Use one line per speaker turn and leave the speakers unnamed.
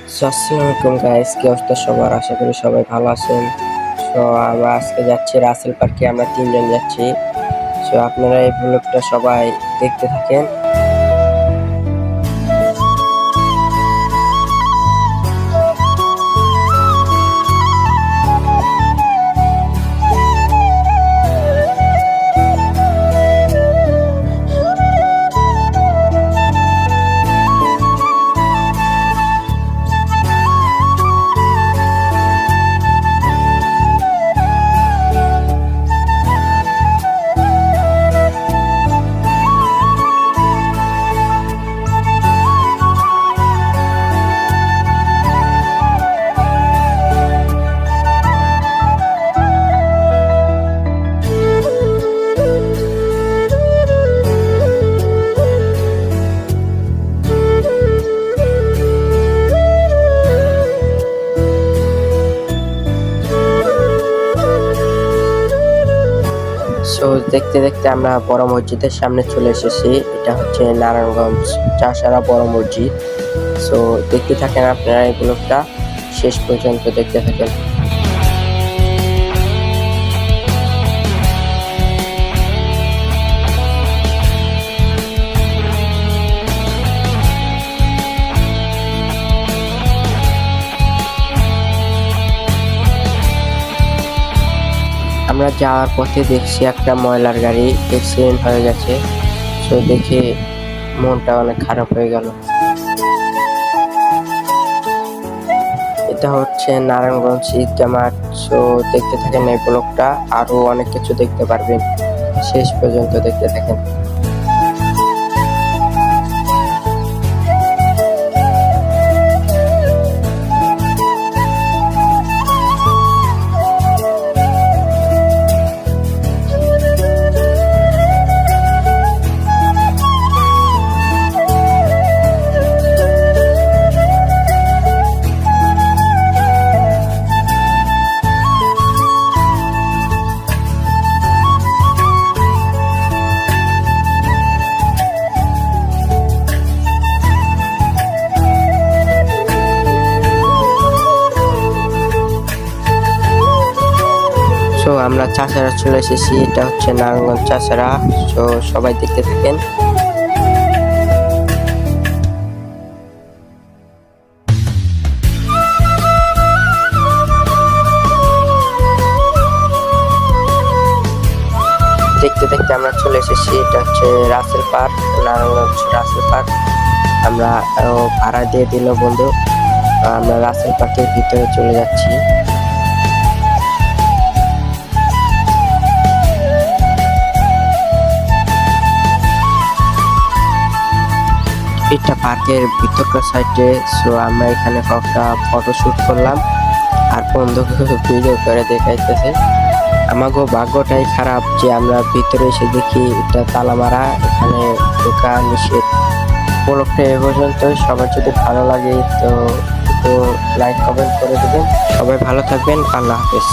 আসসালামু আলাইকুম গাইস, কি অবস্থা সবার? আশা করি সবাই ভালো আছেন। সো আমরা আজকে যাচ্ছি রাসেল পার্কে, আমরা 3 জন যাচ্ছি। সো আপনারা এই ব্লগটা সবাই দেখতে থাকেন। সো দেখতে দেখতে আমরা বড় মসজিদের সামনে চলে এসেছি। এটা হচ্ছে নারায়ণগঞ্জ চাষারা বড় মসজিদ। সো দেখতে থাকেন আপনারা এই ব্লগটা শেষ পর্যন্ত দেখতে থাকেন। আমরা যাওয়ার পথে দেখছি একটা ময়লার গাড়ি অ্যাক্সিডেন্ট হয়ে গেছে। সো দেখে মনটা অনেক খারাপ হয়ে গেল। এটা হচ্ছে নারায়ণগঞ্জ ঈদগাহ মাঠ। সো দেখতে থাকেন এই ব্লগটা, আরো অনেক কিছু দেখতে পারবেন, শেষ পর্যন্ত দেখতে থাকেন। সো আমরা চাষারা চলে এসেছি, এটা হচ্ছে নারায়ণগঞ্জ চাষারা। সো সবাই দেখতে থাকেন। দেখতে দেখতে আমরা চলে এসেছি, এটা হচ্ছে রাসেল পার্ক, নারায়ণগঞ্জ রাসেল পার্ক। আমরা ভাড়া দিয়ে দিল বন্ধু, আমরা রাসেল পার্কের ভিতরে চলে যাচ্ছি। এটা পার্কের ভিতরকার সাইডে। সো আমরা এখানে একটা ফটোশুট করলাম আর বন্ধুকে ভিডিও করে দেখাইতেছে। আমাগো ভাগ্যটাই খারাপ যে আমরা ভিতরে এসে দেখি এটা তালা মারা, এখানে ঢোকা নিষেধ। ব্লগটা এ পর্যন্ত। সবার যদি ভালো লাগে তো লাইক কমেন্ট করে দেবেন। সবাই ভালো থাকবেন। আল্লাহ হাফেজ।